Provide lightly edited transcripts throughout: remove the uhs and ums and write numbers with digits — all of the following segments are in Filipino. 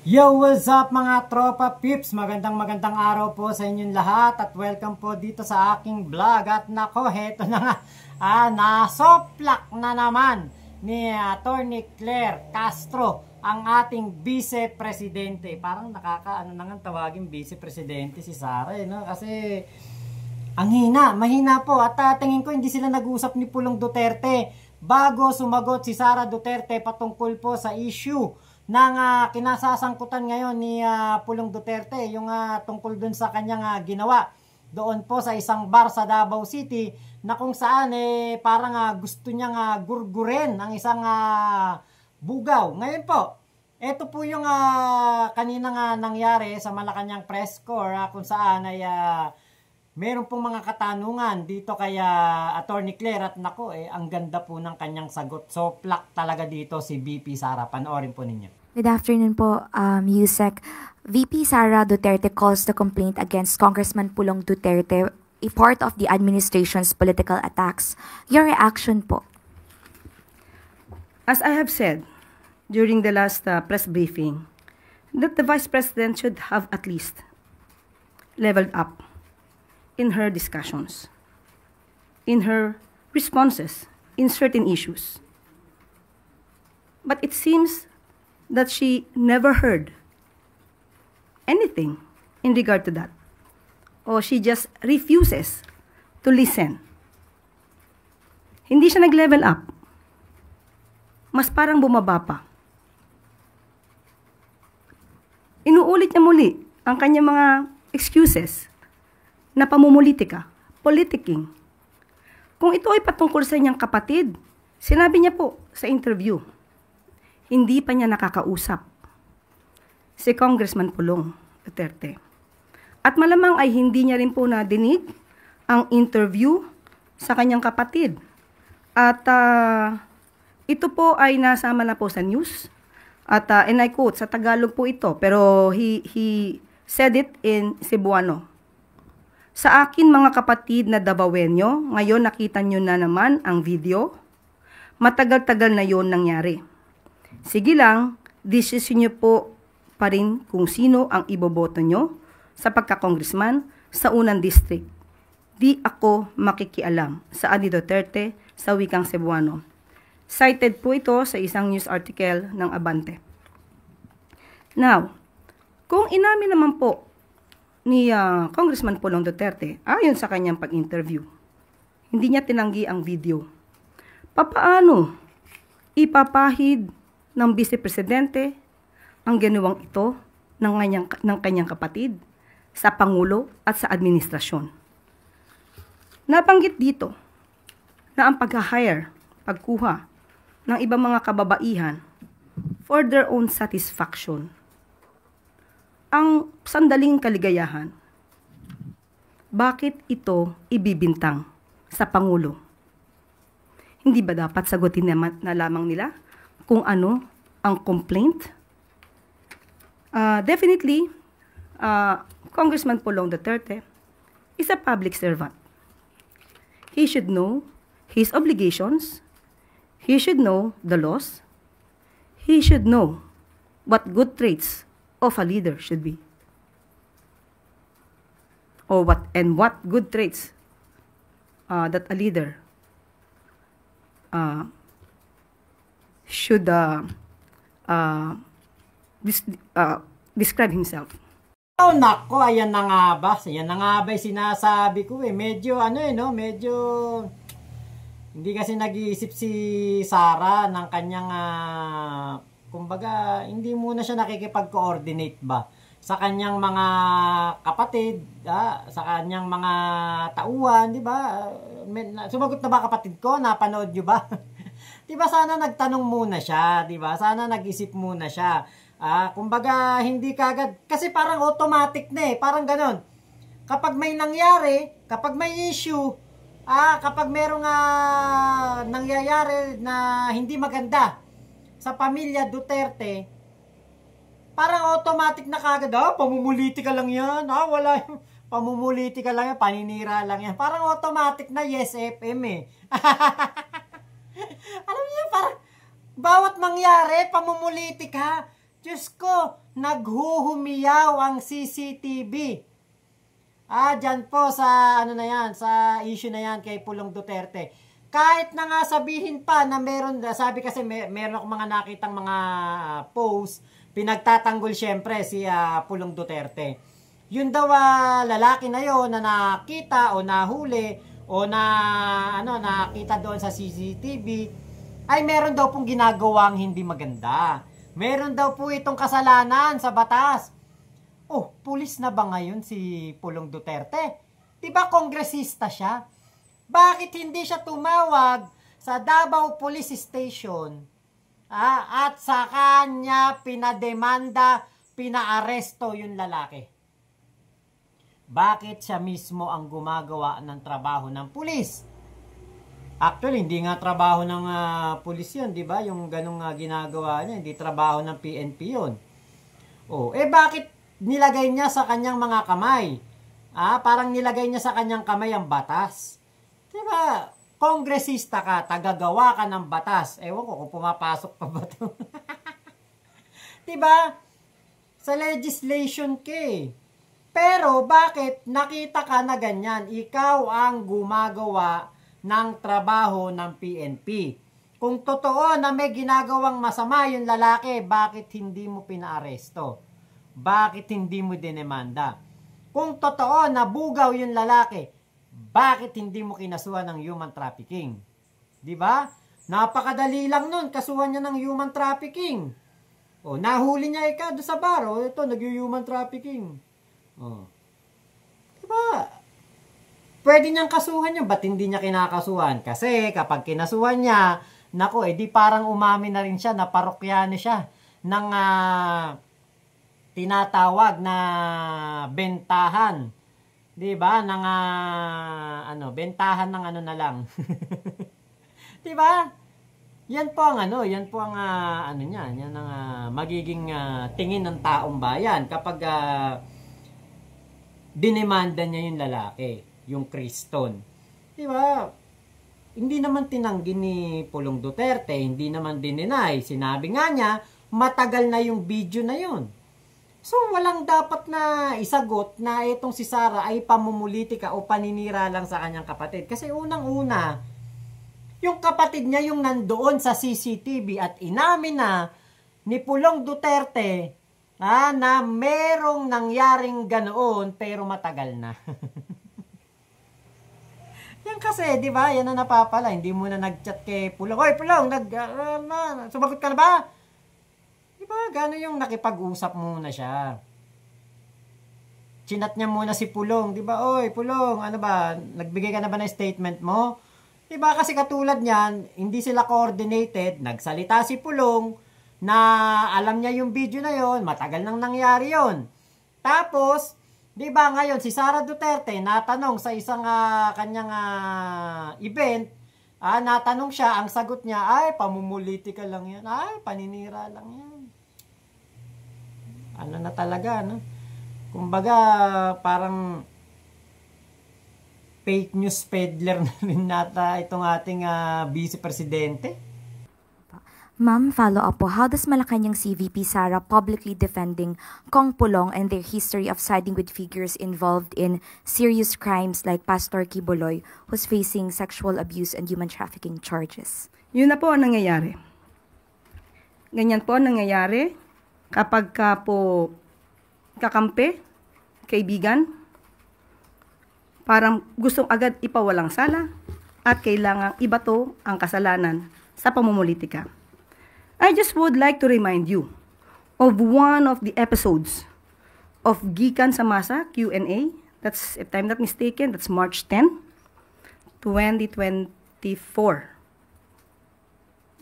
Yo, what's up mga tropa pips? Magandang araw po sa inyong lahat at welcome po dito sa aking vlog. At nako, heto na nga, nasoplak na naman ni Attorney Claire Castro ang ating vice-presidente. Parang nakakaano na nga tawagin vice-presidente si Sara no? Kasi ang mahina po at tingin ko hindi sila nag-usap ni Pulong Duterte bago sumagot si Sara Duterte patungkol po sa issue ng kinasasangkutan ngayon ni Pulong Duterte, yung tungkol dun sa kanyang ginawa doon po sa isang bar sa Davao City na kung saan parang gusto niyang gurgurin ang isang bugaw. Ngayon po, ito po yung kanina nangyari sa Malacanang press corps kung saan ay meron pong mga katanungan dito kay Attorney Claire at nako ang ganda po ng kanyang sagot. So plak talaga dito si VP Sara. Panoorin po ninyo. Good afternoon po, Yusek. VP Sara Duterte calls the complaint against Congressman Pulong Duterte a part of the administration's political attacks. Your reaction po? As I have said during the last press briefing, that the Vice President should have at least leveled up in her discussions, in her responses in certain issues. But it seems that she never heard anything in regard to that, or she just refuses to listen. Hindi siya nag-level up. Mas parang bumaba pa. Inuulit niya muli ang kanyang mga excuses na pamumulitika, politicking. Kung ito ay patungkol sa inyong kapatid, sinabi niya po sa interview, hindi pa niya nakakausap si Congressman Pulong Duterte. At malamang ay hindi niya rin po nadinig ang interview sa kanyang kapatid. At ito po ay nasama na po sa news. At and I quote, sa Tagalog po ito, pero he said it in Cebuano. Sa akin mga kapatid na Davaoenyo, ngayon nakita nyo na naman ang video. Matagal-tagal na yon nangyari. Sige lang, decision nyo po pa rin kung sino ang iboboto nyo sa pagka-congressman sa unang district. Di ako makikialam sa Ani Duterte sa wikang Cebuano. Cited po ito sa isang news article ng Abante. Now, kung inamin naman po ni Congressman Pulong Duterte, ayon sa kanyang pag-interview, hindi niya tinanggi ang video. Papaano ipapahid ng Vice-Presidente ang ginawang ito ng kanyang kapatid sa Pangulo at sa administrasyon? Nabanggit dito na ang pag-hire, pagkuha ng ibang mga kababaihan for their own satisfaction, ang sandaling kaligayahan, bakit ito ibibintang sa Pangulo? Hindi ba dapat sagutin na lamang nila kung ano ang complaint? Definitely, Congressman Pulong Duterte is a public servant. He should know his obligations. He should know the laws. He should know what good traits of a leader should be. Or what good traits that a leader should describe himself. Oh nako, ayan na nga ba? Ayan na nga ba yung sinasabi ko Medyo medyo hindi kasi nag-iisip si Sara ng kanyang kumbaga hindi muna siya nakikipag-coordinate ba sa kanyang mga kapatid, sa kanyang mga tauhan, di ba? Sumagot na ba kapatid ko? Napanood nyo ba? Di ba sana nagtanong muna siya, di ba? Sana nag-isip muna siya. Kumbaga hindi kagad kasi parang automatic na parang ganon. Kapag may nangyari, kapag may issue, kapag merong nangyayari na hindi maganda sa pamilya Duterte, parang automatic na kagad, pamumulitika lang yan, wala yung pamumulitika lang yan, paninira lang yan. Parang automatic na yes FM Alam niyo, parang bawat mangyari, pamumulitika. Diyos ko, naghuhumiyaw ang CCTV. Dyan po sa ano na yan, sa issue na yan kay Pulong Duterte. Kahit na nga sabihin pa na meron, sabi kasi meron ako mga nakitang mga post, pinagtatanggol syempre si Pulong Duterte. Yun daw lalaki na yon na nakita o nahuli o nakita doon sa CCTV ay meron daw pong ginagawang hindi maganda. Meron daw po itong kasalanan sa batas. Oh, pulis na ba ngayon si Pulong Duterte? Diba kongresista siya? Bakit hindi siya tumawag sa Davao Police Station at sa kanya pinademanda, pinaaresto yung lalaki? Bakit siya mismo ang gumagawa ng trabaho ng pulis? Actually, hindi nga trabaho ng pulis yun, di ba? Yung ganong ginagawa niya, hindi trabaho ng PNP yun. Oh, bakit nilagay niya sa kanyang mga kamay? Parang nilagay niya sa kanyang kamay ang batas. Diba? Kongresista ka, tagagawa ka ng batas. Ewan ko kung pumapasok pa ba ito. Diba? Sa legislation ka eh. Pero bakit nakita ka na ganyan? Ikaw ang gumagawa ng trabaho ng PNP. Kung totoo na may ginagawang masama yung lalaki, bakit hindi mo pinaaresto? Bakit hindi mo dinemanda? Kung totoo na bugaw yung lalaki, bakit hindi mo kinasuhan ng human trafficking? Diba? Napakadali lang nun, kasuhan niya ng human trafficking. O, nahuli niya doon sa bar, ito, nag-human trafficking. O. Diba? Pwede niyang kasuhan yun, ba't hindi niya kinakasuhan? Kasi kapag kinasuhan niya, nako, di parang umamin na rin siya, na parokyano siya ng tinatawag na bentahan. 'Di ba? Ng bentahan ng ano na lang. 'Di ba? Yan po ang niya, yan ang magiging tingin ng taong bayan kapag dinemanda niya yung lalaki, yung Kriston. 'Di ba? Hindi naman tinanggi ni Pulong Duterte, hindi naman dininay. Sinabi nga niya, matagal na yung video na yun. So, walang dapat na isagot na itong si Sara ay pamumulitika o paninira lang sa kanyang kapatid. Kasi unang-una, yung kapatid niya yung nandoon sa CCTV at inamin na ni Pulong Duterte na merong nangyaring ganoon pero matagal na. Yan kasi, di ba? Yan na napapala. Hindi mo na nag-chat kay Pulong. Hoy, Pulong, sumagot ka na ba? Diba, gano'n yung nakipag-usap muna siya. Chinat niya muna si Pulong, diba? Oy, Pulong, ano ba? Nagbigay ka na ba ng statement mo? Diba, kasi katulad niyan, hindi sila coordinated. Nagsalita si Pulong na alam niya yung video na yon, matagal nang nangyari yon. Tapos, diba ngayon, si Sara Duterte natanong sa isang kanyang event, natanong siya, ang sagot niya, ay, pamumulitika lang yan. Ay, paninira lang yan. Ano na talaga, no? Kumbaga, parang fake news peddler na rin nata itong ating vice presidente. Ma'am, follow up po. How does Malacanang CVP Sara publicly defending Kong Pulong and their history of siding with figures involved in serious crimes like Pastor Quiboloy, who's facing sexual abuse and human trafficking charges? Yun na po ang nangyayari. Ganyan po ang nangyayari kapag ka po kakampi, kaibigan, parang gustong agad ipawalang sala at kailangang ibato ang kasalanan sa pamumulitika. I just would like to remind you of one of the episodes of Gikan sa Masa Q&A. That's, if I'm not mistaken, that's March 10, 2024.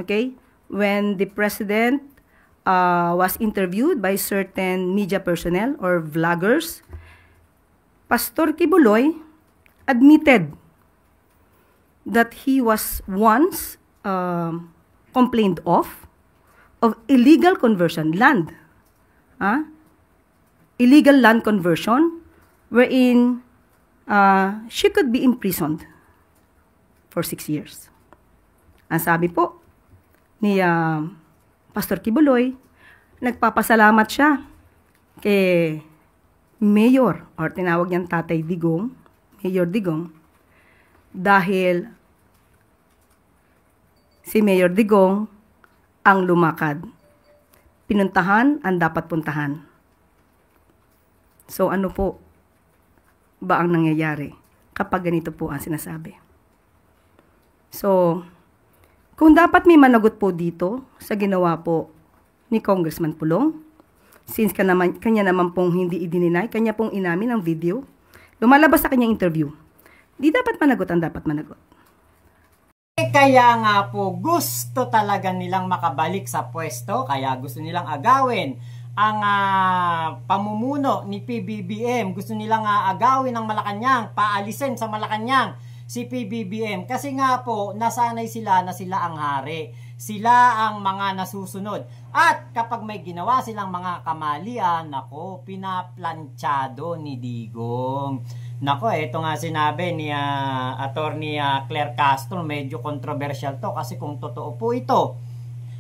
Okay? When the president was interviewed by certain media personnel or vloggers, Pastor Quiboloy admitted that he was once complained of illegal conversion land. Illegal land conversion wherein she could be imprisoned for 6 years. Ang sabi po ni Pastor Quiboloy, nagpapasalamat siya kay Mayor, or tinawag niyang Tatay Digong, Mayor Digong, dahil si Mayor Digong ang lumakad. Pinuntahan ang dapat puntahan. So ano po ba ang nangyayari kapag ganito po ang sinasabi? So, kung dapat may managot po dito sa ginawa po ni Congressman Pulong, since kanya naman pong hindi idininay, kanya pong inamin ang video, lumalabas sa kanyang interview, di dapat managot ang dapat managot. Kaya nga po gusto talaga nilang makabalik sa pwesto, kaya gusto nilang agawin ang pamumuno ni PBBM. Gusto nilang agawin ang Malacanang, paalisin sa Malacanang si PBBM. Kasi nga po, nasanay sila na sila ang hari. Sila ang mga nasusunod. At kapag may ginawa silang mga kamalian, nako, pinaplanchado ni Digong. Nako, ito nga sinabi ni Attorney Claire Castro, medyo controversial to kasi kung totoo po ito,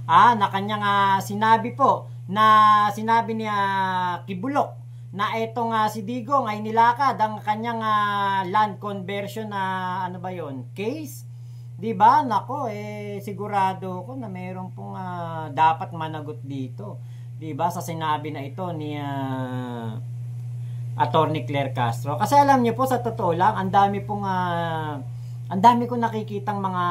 na kanyang sinabi po, na sinabi ni Kibulok na itong si Digong ay nilakad ang kanyang land conversion na ano ba yon case, di ba? Nako, sigurado ko na mayroon pong dapat managot dito, di ba, sa sinabi na ito ni Attorney Claire Castro. Kasi alam niyo po, sa totoo lang, ang dami kong nakikitang mga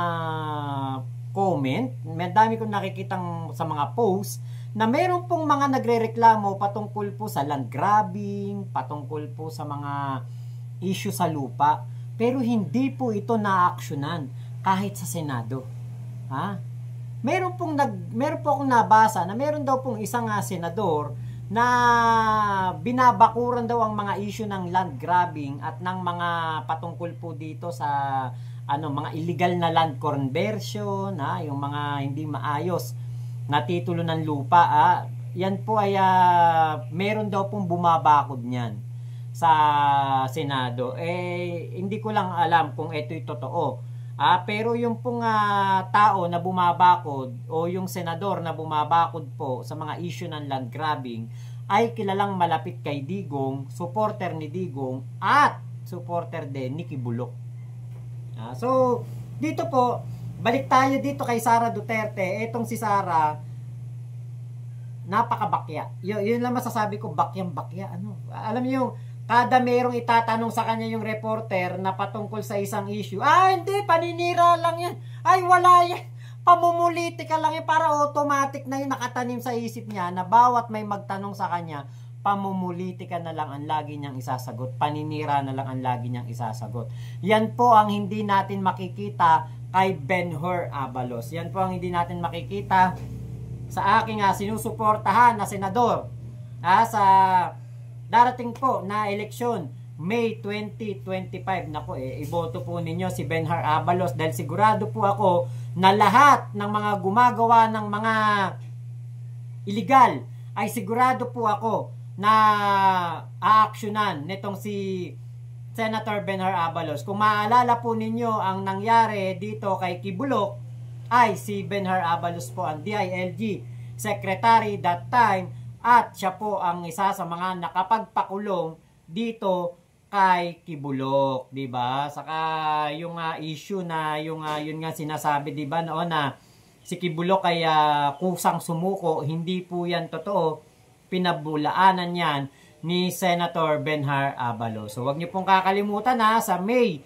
comment, may dami kong nakikitang sa mga posts na meron pong mga nagrereklamo patungkol po sa land grabbing, patungkol po sa mga issue sa lupa, pero hindi po ito na-aksyonan kahit sa Senado. Meron po akong nabasa na meron daw pong isang senador na binabakuran daw ang mga issue ng land grabbing at ng mga patungkol po dito sa mga illegal na land conversion, yung mga hindi maayos na titulo ng lupa. Yan po ay meron daw pong bumabakod niyan sa Senado. Hindi ko lang alam kung ito'y totoo. Pero yung pong tao na bumabakod o yung senador na bumabakod po sa mga issue ng land grabbing ay kilalang malapit kay Digong, supporter ni Digong at supporter din ni Kibulok. So, dito po, balik tayo dito kay Sara Duterte. Etong si Sara, napakabakya. Yun lang masasabi ko, bakyang-bakya. Alam niyo yung kada merong itatanong sa kanya yung reporter na patungkol sa isang issue, hindi, paninira lang yan. Ay, wala yan. Pamumulitika lang yan. Para automatic na yung nakatanim sa isip niya na bawat may magtanong sa kanya, pamumulitika na lang ang lagi niyang isasagot. Paninira na lang ang lagi niyang isasagot. Yan po ang hindi natin makikita kay Ben-Hur Abalos. Yan po ang hindi natin makikita sa aking sinusuportahan na senador sa darating po na eleksyon, May 2025. Nako, iboto po ninyo si Ben-Hur Abalos dahil sigurado po ako na lahat ng mga gumagawa ng mga illegal ay sigurado po ako na aaksyonan nitong si Senator Ben-Hur Abalos. Kung maalala po ninyo ang nangyari dito kay Kibulok, ay si Ben-Hur Abalos po ang DILG secretary that time. At siya po ang isa sa mga nakapagpakulong dito kay Kibulok, 'di ba? Saka yung issue na yun nga sinasabi, 'di ba, noon na si Kibulok ay kusang sumuko, hindi po 'yan totoo. Pinabulaanan 'yan ni Senator Ben-Hur Abalos. So wag niyo pong kakalimutan sa May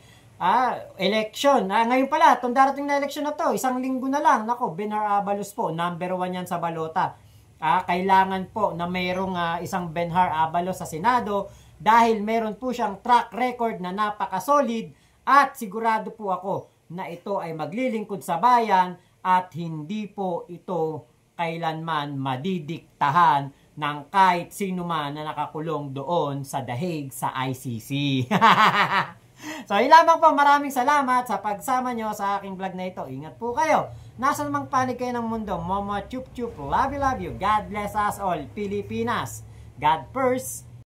election. Ngayon pala, itong darating na election na to, isang linggo na lang. Nako, Ben-Hur Abalos po, number 1 yan sa balota. Kailangan po na mayroong isang Ben-Hur Abalos sa Senado dahil meron po siyang track record na napaka-solid at sigurado po ako na ito ay maglilingkod sa bayan at hindi po ito kailanman madidiktahan ng kahit sino man na nakakulong doon sa dahig sa ICC. So, yun lamang po. Maraming salamat sa pagsama nyo sa aking vlog na ito. Ingat po kayo. Nasa namang panig kayo ng mundo. Mama chup chup. Love you, love you. God bless us all. Pilipinas. God first.